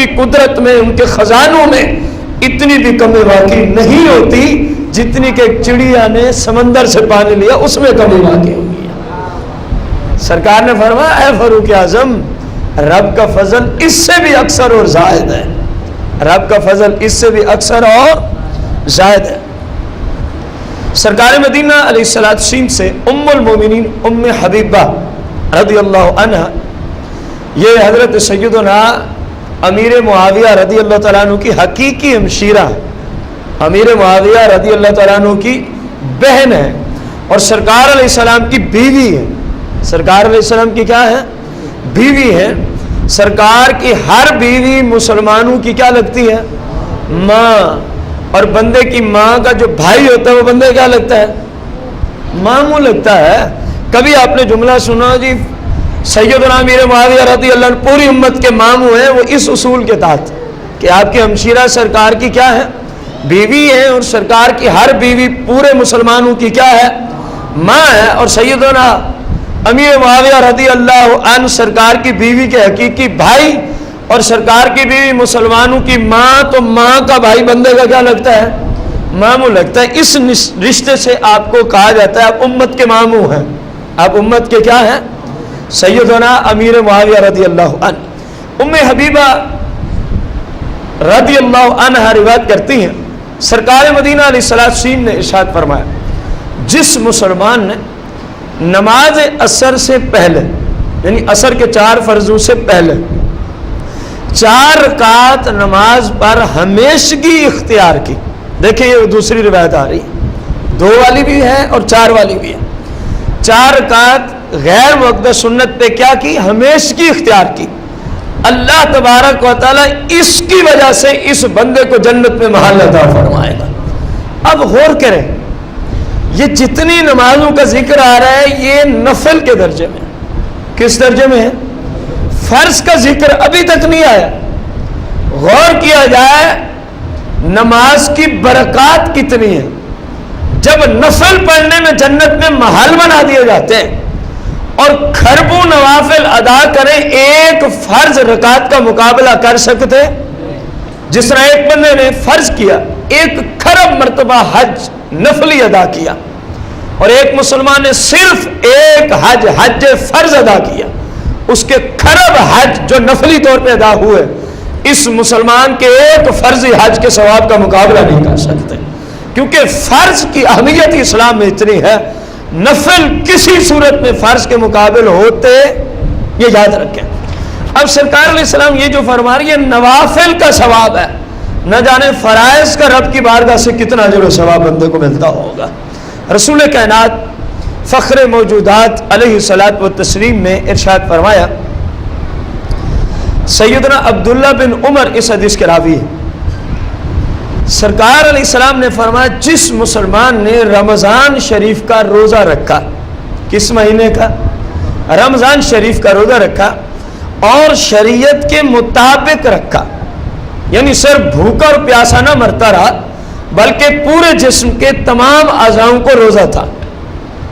کی قدرت میں، ان کے خزانوں میں اتنی بھی کمی واقعی نہیں ہوتی جتنی کہ ایک چڑیا نے سمندر سے پانی لیا، اس میں کمی واقعی ہوگی۔ سرکار نے فرمایا اے فاروق اعظم، رب کا فضل اس سے بھی اکثر اور زائد ہے، رب کا فضل اس سے بھی اکثر اور زائد ہے۔ سرکار مدینہ علیہ السلام سے ام المومنین ام حبیبہ رضی اللہ عنہ، یہ حضرت سیدنا امیر معاویہ رضی اللہ تعالیٰ عنہ کی حقیقی ہمشیرہ، امیر معاویہ رضی اللہ تعالیٰ عنہ کی بہن ہے اور سرکار علیہ السلام کی بیوی ہے۔ سرکار علیہ السلام کی کیا ہے؟ بیوی ہے۔ سرکار کی ہر بیوی مسلمانوں کی کیا لگتی ہے؟ ماں۔ اور بندے کی ماں کا جو بھائی ہوتا ہے وہ بندے کیا لگتا ہے؟ ماموں لگتا ہے۔ کبھی آپ نے جملہ سنا جی سیدنا امیر معاویہ رضی اللہ عنہ پوری امت کے ماموں ہیں، وہ اس اصول کے تحت کہ آپ کی ہمشیرہ سرکار کی کیا ہے؟ بیوی ہے، اور سرکار کی ہر بیوی پورے مسلمانوں کی کیا ہے؟ ماں ہے۔ اور سیدنا امیر معاویہ رضی اللہ عنہ سرکار کی بیوی کے حقیقی بھائی، اور سرکار کی بیوی مسلمانوں کی ماں، تو ماں کا بھائی بندے کا کیا لگتا ہے؟ ماموں لگتا ہے۔ اس رشتے سے آپ کو کہا جاتا ہے آپ امت کے ماموں ہیں، آپ امت کے کیا ہیں؟ سیدنا امیر معاویہ رضی اللہ عنہ۔ ام حبیبہ رضی اللہ عنہ روایت کرتی ہیں سرکار مدینہ علیہ السلام نے ارشاد فرمایا جس مسلمان نے نماز عصر سے پہلے، یعنی عصر کے 4 فرضوں سے پہلے 4 رکعت نماز پر ہمیشگی اختیار کی، دیکھیں یہ دوسری روایت آ رہی ہے، 2 والی بھی ہے اور 4 والی بھی ہے، 4 رکعت غیر مقدس سنت پہ کیا کی؟ ہمیشگی اختیار کی، اللہ تبارک و تعالیٰ اس کی وجہ سے اس بندے کو جنت میں محل عطا فرمائے گا۔ اب غور کریں، یہ جتنی نمازوں کا ذکر آ رہا ہے یہ نفل کے درجے میں، کس درجے میں ہے؟ فرض کا ذکر ابھی تک نہیں آیا۔ غور کیا جائے نماز کی برکات کتنی ہے، جب نفل پڑھنے میں جنت میں محل بنا دیے جاتے ہیں اور کھربوں نوافل ادا کریں، ایک فرض رکعت کا مقابلہ کر سکتے؟ جس طرح ایک بندے نے فرض کیا 1 کھرب مرتبہ حج نفلی ادا کیا، اور ایک مسلمان نے صرف 1 حج فرض ادا کیا، اس کے کھرب حج جو نفلی طور پہ ادا ہوئے اس مسلمان کے 1 فرضی حج کے ثواب کا مقابلہ نہیں کر سکتے، کیونکہ فرض کی اہمیت اسلام میں اتنی ہے، نفل کسی صورت میں فرض کے مقابل ہوتے، یہ یاد رکھیں۔ اب سرکار علیہ السلام یہ جو فرما رہی ہے نوافل کا ثواب ہے، نہ جانے فرائض کا رب کی بارگاہ سے کتنا اجر و ثواب بندے کو ملتا ہوگا۔ رسول کائنات فخر موجودات علیہ الصلوۃ والتسلیم نے ارشاد فرمایا، سیدنا عبداللہ بن عمر اس حدیث کے راوی ہیں، سرکار علیہ السلام نے فرمایا جس مسلمان نے رمضان شریف کا روزہ رکھا، کس مہینے کا؟ رمضان شریف کا روزہ رکھا اور شریعت کے مطابق رکھا، یعنی صرف بھوکا اور پیاسا نہ مرتا رہا بلکہ پورے جسم کے تمام اعضاؤں کو روزہ تھا،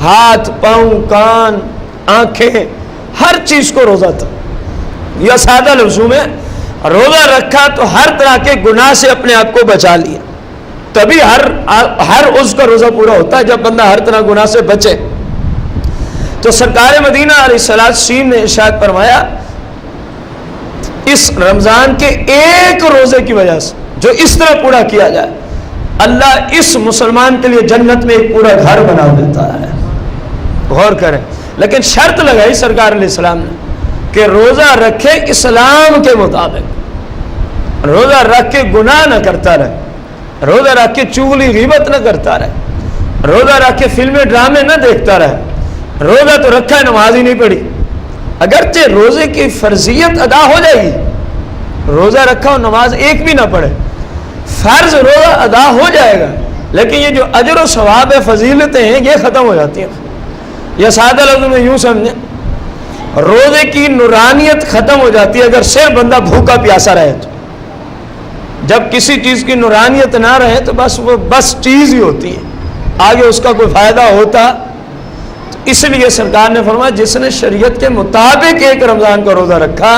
ہاتھ، پاؤں، کان، آنکھیں، ہر چیز کو روزہ تھا، یا سادہ لفظوں میں روزہ رکھا تو ہر طرح کے گناہ سے اپنے آپ کو بچا لیا، تبھی ہر اس کا روزہ پورا ہوتا ہے جب بندہ ہر طرح گناہ سے بچے۔ تو سرکار مدینہ علیہ السلام نے ارشاد فرمایا اس رمضان کے 1 روزے کی وجہ سے جو اس طرح پورا کیا جائے اللہ اس مسلمان کے لیے جنت میں ایک پورا گھر بنا دیتا ہے۔ غور کریں، لیکن شرط لگائی سرکار علیہ السلام نے کہ روزہ رکھے اسلام کے مطابق، روزہ رکھ کے گناہ نہ کرتا رہے، روزہ رکھ کے چغلی غیبت نہ کرتا رہے، روزہ رکھ کے فلمیں ڈرامے نہ دیکھتا رہے، روزہ تو رکھا ہے نماز ہی نہیں پڑھی، اگرچہ روزے کی فرضیت ادا ہو جائے گی، روزہ رکھا اور نماز ایک بھی نہ پڑھے، فرض روزہ ادا ہو جائے گا، لیکن یہ جو اجر و ثواب ہے، فضیلتیں ہیں، یہ ختم ہو جاتی ہیں۔ یہ سادہ لفظ میں یوں سمجھیں، روزے کی نورانیت ختم ہو جاتی ہے اگر صرف بندہ بھوکا پیاسا رہے تو، جب کسی چیز کی نورانیت نہ رہے تو بس وہ بس چیز ہی ہوتی ہے، آگے اس کا کوئی فائدہ ہوتا۔ تو اس لیے سرکار نے فرمایا جس نے شریعت کے مطابق 1 رمضان کا روزہ رکھا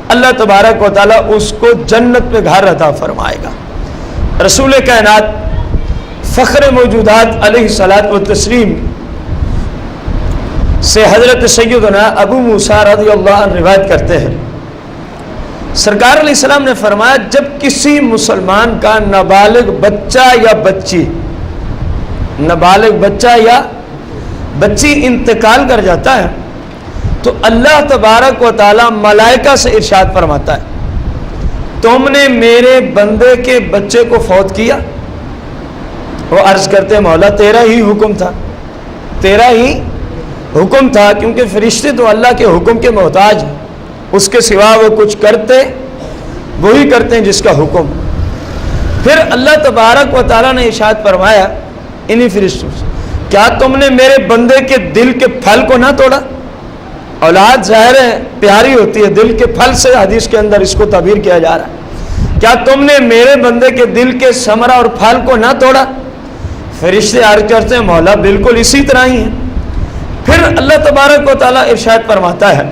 اللہ تبارک و تعالیٰ اس کو جنت میں گھر عطا فرمائے گا۔ رسول کائنات فخر موجودات علیہ الصلاۃ والتسلیم سے حضرت سیدنا ابو موسیٰ رضی اللہ عنہ روایت کرتے ہیں، سرکار علیہ السلام نے فرمایا جب کسی مسلمان کا نابالغ بچہ یا بچی، نابالغ بچہ یا بچی انتقال کر جاتا ہے تو اللہ تبارک و تعالیٰ ملائکہ سے ارشاد فرماتا ہے تم نے میرے بندے کے بچے کو فوت کیا؟ وہ عرض کرتے مولا تیرا ہی حکم تھا، تیرا ہی حکم تھا، کیونکہ فرشتے تو اللہ کے حکم کے محتاج ہیں، اس کے سوا وہ کچھ کرتے وہی کرتے ہیں جس کا حکم۔ پھر اللہ تبارک و تعالیٰ نے ارشاد فرمایا انہی فرشتوں سے کیا تم نے میرے بندے کے دل کے پھل کو نہ توڑا؟ اولاد ظاہر ہے پیاری ہوتی ہے، دل کے پھل سے حدیث کے اندر اس کو تعبیر کیا جا رہا ہے، کیا تم نے میرے بندے کے دل کے ثمرہ اور پھل کو نہ توڑا؟ فرشتے عرض کرتے ہیں مولا بالکل اسی طرح ہی ہے۔ پھر اللہ تبارک و تعالیٰ ارشاد فرماتا ہے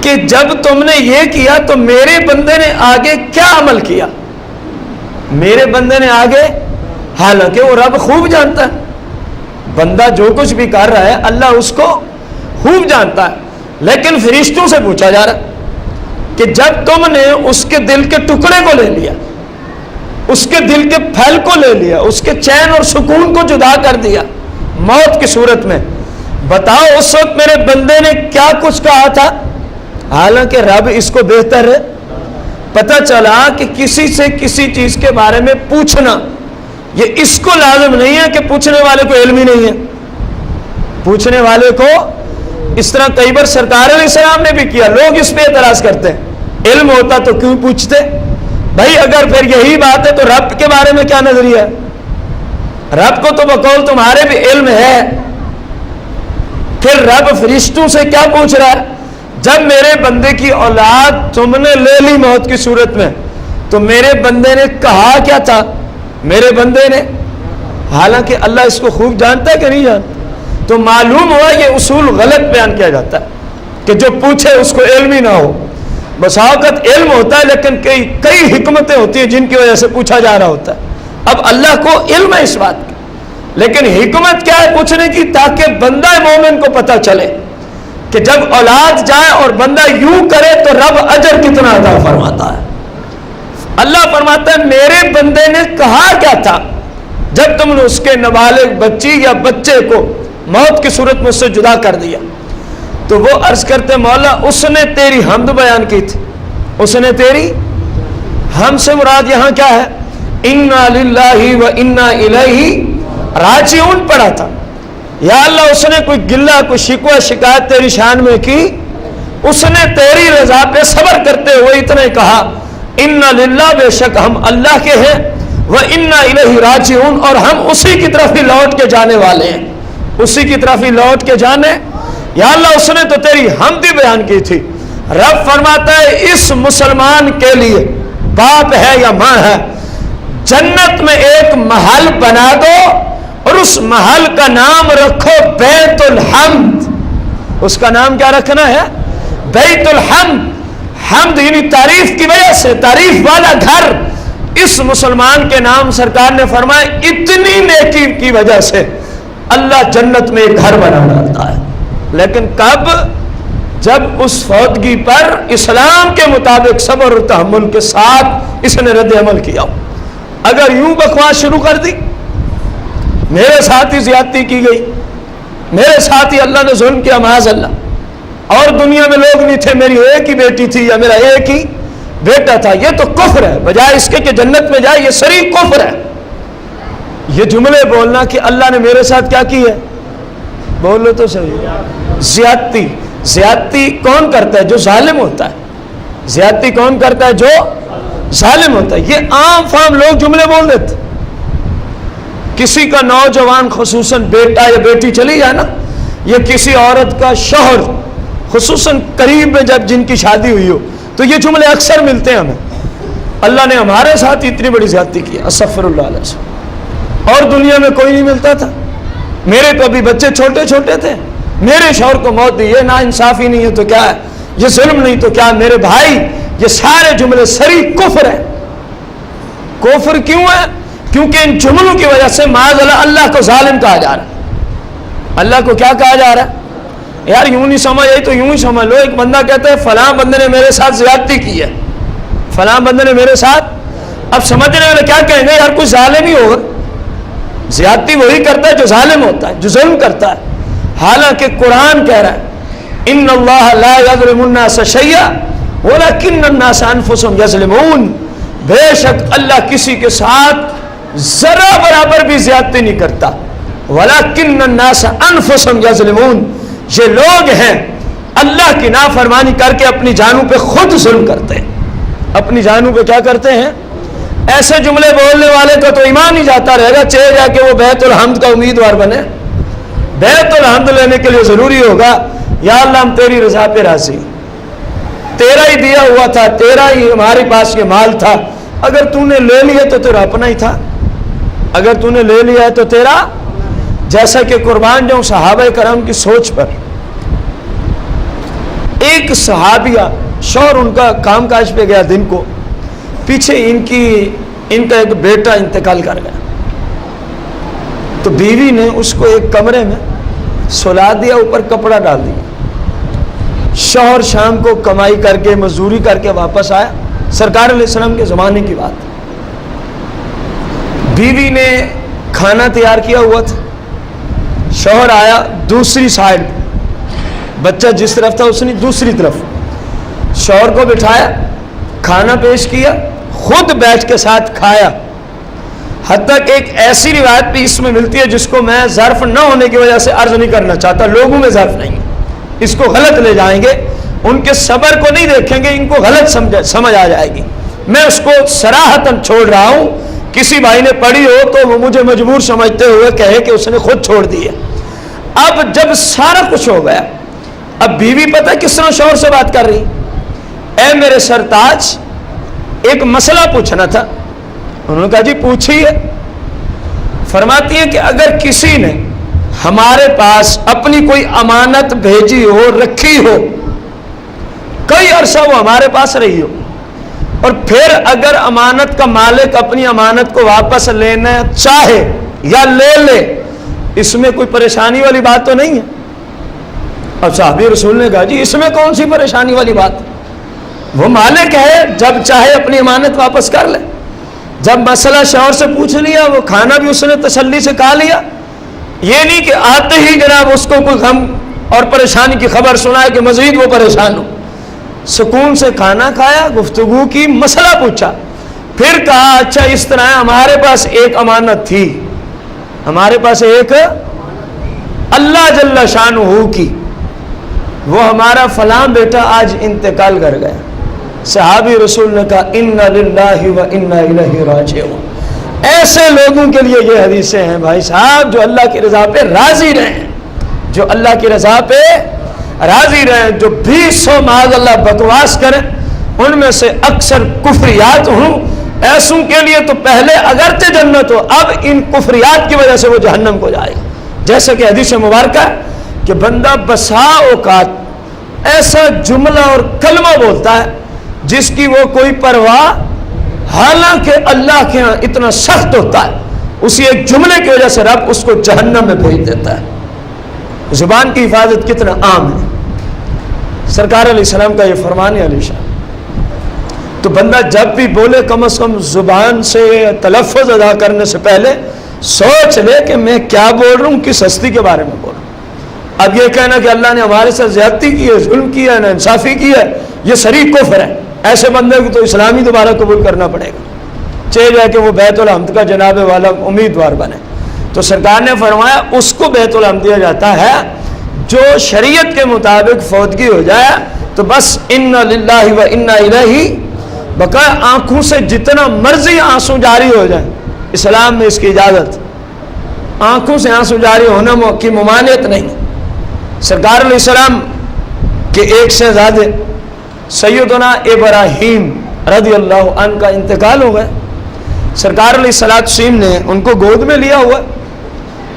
کہ جب تم نے یہ کیا تو میرے بندے نے آگے کیا عمل کیا؟ میرے بندے نے آگے، حالانکہ وہ رب خوب جانتا ہے، بندہ جو کچھ بھی کر رہا ہے اللہ اس کو خوب جانتا ہے، لیکن فرشتوں سے پوچھا جا رہا کہ جب تم نے اس کے دل کے ٹکڑے کو لے لیا، اس کے دل کے پھل کو لے لیا، اس کے چین اور سکون کو جدا کر دیا موت کی صورت میں، بتاؤ اس وقت میرے بندے نے کیا کچھ کہا تھا؟ حالانکہ رب اس کو بہتر ہے، پتہ چلا کہ کسی سے کسی چیز کے بارے میں پوچھنا یہ اس کو لازم نہیں ہے کہ پوچھنے والے کو علم ہی نہیں ہے، پوچھنے والے کو اس طرح کئی بار سرکار علیہ السلام نے بھی کیا، لوگ اس پہ اعتراض کرتے ہیں علم ہوتا تو کیوں پوچھتے؟ بھائی اگر پھر یہی بات ہے تو رب کے بارے میں کیا نظریہ ہے؟ رب کو تو بقول تمہارے بھی علم ہے، پھر رب فرشتوں سے کیا پوچھ رہا ہے؟ جب میرے بندے کی اولاد تم نے لے لی موت کی صورت میں تو میرے بندے نے کہا کیا تھا؟ میرے بندے نے، حالانکہ اللہ اس کو خوب جانتا ہے کہ نہیں جانتا؟ تو معلوم ہوا یہ اصول غلط بیان کیا جاتا ہے کہ جو پوچھے اس کو علم ہی نہ ہو۔ بسا اوقات علم ہوتا ہے لیکن کئی حکمتیں ہوتی ہیں جن کی وجہ سے پوچھا جا رہا ہوتا ہے، اب اللہ کو علم ہے اس بات کا، لیکن حکمت کیا ہے پوچھنے کی؟ تاکہ بندہ مومن کو پتہ چلے کہ جب اولاد جائے اور بندہ یوں کرے تو رب اجر کتنا عطا فرماتا ہے۔ اللہ فرماتا ہے میرے بندے نے کہا کیا تھا جب تم نے اس کے نابالغ بچی یا بچے کو موت کی صورت میں اس سے جدا کر دیا؟ تو وہ عرض کرتے مولا اس نے تیری حمد بیان کی تھی، اس نے تیری ہم سے مراد یہاں کیا ہے؟ انا للہ و انا الیہ راجعون پڑھا تھا، یا اللہ اس نے کوئی گلہ کوئی شکوہ شکایت تیری شان میں کی، اس نے تیری رضا پہ صبر کرتے ہوئے اتنا ہی کہا انا للہ بے شک ہم اللہ کے ہیں، و انا الیہ راجعون اور ہم اسی کی طرف ہی لوٹ کے جانے والے ہیں، اسی کی طرف ہی لوٹ کے جانے۔ یا اللہ اس نے تو تیری حمد بیان کی تھی۔ رب فرماتا ہے اس مسلمان کے لیے باپ ہے یا ماں ہے جنت میں ایک محل بنا دو اور اس محل کا نام رکھو بیت الحمد۔ اس کا نام کیا رکھنا ہے؟ بیت الحمد۔ حمد یعنی تعریف کی وجہ سے، تعریف والا گھر اس مسلمان کے نام سرکار نے فرمایا اتنی نیکی کی وجہ سے اللہ جنت میں ایک گھر بنا ڈالتا ہے۔ لیکن کب؟ جب اس فوتگی پر اسلام کے مطابق صبر اور تحمل کے ساتھ اس نے رد عمل کیا۔ اگر یوں بکواس شروع کر دی، میرے ساتھ ہی زیادتی کی گئی، میرے ساتھ ہی اللہ نے ظلم کیا معاذ اللہ، اور دنیا میں لوگ نہیں تھے، میری ایک ہی بیٹی تھی یا میرا ایک ہی بیٹا تھا، یہ تو کفر ہے، بجائے اس کے کہ جنت میں جائے یہ صریح کفر ہے۔ یہ جملے بولنا کہ اللہ نے میرے ساتھ کیا کی ہے، بولو تو صحیح، زیادتی۔ زیادتی کون کرتا ہے؟ جو ظالم ہوتا ہے۔ زیادتی کون کرتا ہے؟ جو ظالم ہوتا ہے۔ یہ عام فام لوگ جملے بول دیتے، کسی کا نوجوان خصوصاً بیٹا یا بیٹی چلی جائے نا، یا کسی عورت کا شوہر خصوصاً قریب میں جب جن کی شادی ہوئی ہو تو یہ جملے اکثر ملتے ہیں ہمیں، اللہ نے ہمارے ساتھ اتنی بڑی زیادتی کی، استغفر اللہ علیہ وسلم، اور دنیا میں کوئی نہیں ملتا تھا، میرے تو ابھی بچے چھوٹے چھوٹے تھے، میرے شوہر کو موت دی، یہ نا انصافی نہیں ہے تو کیا ہے؟ یہ ظلم نہیں تو کیا میرے بھائی یہ سارے جملے سری کفر ہیں. کفر کیوں ہے؟ کیونکہ ان جملوں کی وجہ سے معاذ اللہ کو ظالم کہا جا رہا ہے. اللہ کو کیا کہا جا رہا ہے؟ یار یوں نہیں سمجھ آئی تو یوں ہی سمجھ لو. ایک بندہ کہتا ہے فلاں بندے نے میرے ساتھ زیادتی کی ہے, فلاں بندے نے میرے ساتھ. اب سمجھنے والے کیا کہیں گے؟ یار کوئی ظالم ہی ہوگا. زیادتی وہی کرتا ہے جو ظالم ہوتا ہے, جو ظلم کرتا ہے. حالانکہ قرآن کہہ رہا ہے ان اللہ لا یظلم الناس شیئا ولکن الناس انفسهم یظلمون. بے شک اللہ کسی کے ساتھ ذرا برابر بھی زیادتی نہیں کرتا. ولکن الناس انفسهم یظلمون. یہ لوگ ہیں اللہ کی نافرمانی کر کے اپنی جانوں پہ خود ظلم کرتے ہیں. اپنی جانوں پہ کیا کرتے ہیں؟ ایسے جملے بولنے والے کا تو ایمان ہی جاتا رہے گا, چاہے جا کے وہ بیت الحمد کا امیدوار بنے. بیت الحمد لینے کے لیے ضروری ہوگا یا اللہ ہم تیری رضا پہ راضی, تیرا ہی دیا ہوا تھا, تیرا ہی ہمارے پاس یہ مال تھا, اگر تو نے لے لیا تو تیرا اپنا ہی تھا, اگر تو نے لے لیا ہے تو تیرا. جیسا کہ قربان جاؤں صحابہ کرام کی سوچ پر. ایک صحابیہ شوہر ان کا کام کاج پہ گیا دن کو, پیچھے ان کا ایک بیٹا انتقال کر گیا, تو بیوی نے اس کو ایک کمرے میں سلا دیا, اوپر کپڑا ڈال دیا. شوہر شام کو کمائی کر کے مزدوری کر کے واپس آیا. سرکار علیہ السلام کے زمانے کی بات. بیوی نے کھانا تیار کیا ہوا تھا, شوہر آیا دوسری سائڈ, بچہ جس طرف تھا اس نے دوسری طرف. شوہر کو بٹھایا, کھانا پیش کیا, خود بیٹھ کے ساتھ کھایا. حتیٰ کہ ایک ایسی روایت بھی اس میں ملتی ہے جس کو میں ظرف نہ ہونے کی وجہ سے عرض نہیں کرنا چاہتا, لوگوں میں ظرف نہیں ہے, اس کو غلط لے جائیں گے, ان کے صبر کو نہیں دیکھیں گے, ان کو غلط سمجھ آ جائے گی. میں اس کو صراحتاً چھوڑ رہا ہوں, کسی بھائی نے پڑھی ہو تو وہ مجھے مجبور سمجھتے ہوئے کہے کہ اس نے خود چھوڑ دی ہے. اب جب سارا کچھ ہو گیا, اب بیوی پتہ کس طرح شوہر سے بات کر رہی, اے میرے سرتاج ایک مسئلہ پوچھنا تھا. انہوں نے کہا جی پوچھیے. فرماتی ہے کہ اگر کسی نے ہمارے پاس اپنی کوئی امانت بھیجی ہو, رکھی ہو, کئی عرصہ وہ ہمارے پاس رہی ہو, اور پھر اگر امانت کا مالک اپنی امانت کو واپس لینا چاہے یا لے لے, اس میں کوئی پریشانی والی بات تو نہیں ہے. اب صحابی رسول نے کہا جی اس میں کون سی پریشانی والی بات, وہ مالک ہے, جب چاہے اپنی امانت واپس کر لے. جب مسئلہ شوہر سے پوچھ لیا, وہ کھانا بھی اس نے تسلی سے کھا لیا, یہ نہیں کہ آتے ہی جناب اس کو کوئی غم اور پریشانی کی خبر سنائے کہ مزید وہ پریشان ہو. سکون سے کھانا کھایا, گفتگو کی, مسئلہ پوچھا, پھر کہا اچھا اس طرح ہے, ہمارے پاس ایک امانت تھی, ہمارے پاس ایک اللہ جل شانہ کی, وہ ہمارا فلاں بیٹا آج انتقال کر گیا. صحابی رسول نے کہا انا للہ و انا الیہ راجعون. ایسے لوگوں کے لیے یہ حدیثیں ہیں بھائی صاحب جو اللہ کی رضا پہ راضی رہیں, جو اللہ کی رضا پہ راضی رہیں, جو 200 معاذ اللہ بکواس کریں, ان میں سے اکثر کفریات ہوں. ایسوں کے لیے تو پہلے اگرچہ جنت ہو, اب ان کفریات کی وجہ سے وہ جہنم کو جائے گا. جیسا کہ حدیث مبارکہ کہ بندہ بسا اوقات ایسا جملہ اور کلمہ بولتا ہے جس کی وہ کوئی پرواہ, حالانکہ اللہ کے ہاں اتنا سخت ہوتا ہے, اسی ایک جملے کی وجہ سے رب اس کو جہنم میں بھیج دیتا ہے. زبان کی حفاظت کتنا عام ہے. سرکار علیہ السلام کا یہ فرمان ہے علیہ السلام. تو بندہ جب بھی بولے کم از کم زبان سے تلفظ ادا کرنے سے پہلے سوچ لے کہ میں کیا بول رہا ہوں, کس ہستی کے بارے میں بول رہا ہوں. اب یہ کہنا کہ اللہ نے ہمارے ساتھ زیادتی کی ہے, ظلم کیا ہے, ناانصافی کی ہے, یہ صریح کفر ہے. ایسے بندے کو تو اسلامی دوبارہ قبول کرنا پڑے گا, چاہے جائے کہ وہ بیت الحمد کا جناب والا امیدوار بنے. تو سرکار نے فرمایا اس کو بیت الحمد دیا جاتا ہے جو شریعت کے مطابق فوتگی ہو جائے تو بس انا للہ و انا الیہ, بقایا آنکھوں سے جتنا مرضی آنسو جاری ہو جائے, اسلام میں اس کی اجازت, آنکھوں سے آنسو جاری ہونے کی ممانعت نہیں. سرکار علیہ السلام کے ایک شہزادے سیدنا ابراہیم رضی اللہ عنہ کا انتقال ہو گیا. سرکار علیہ السلام نے ان کو گود میں لیا ہوا,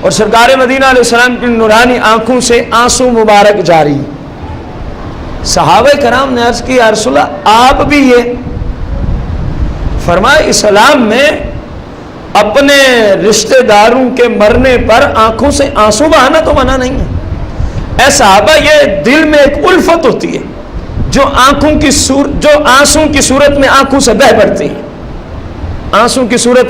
اور سرکار مدینہ علیہ السلام کی نورانی آنکھوں سے آنسو مبارک جاری. صحابہ کرام نے عرض کی یا رسول اللہ آپ بھی یہ؟ فرمایا اسلام میں اپنے رشتہ داروں کے مرنے پر آنکھوں سے آنسو بہانا تو منع نہیں ہے۔ اے صحابہ یہ دل میں ایک الفت ہوتی ہے جو آنسوں کی صورت میں آنکھوں سے بہہ پڑتی ہے، آنسوں کی صورت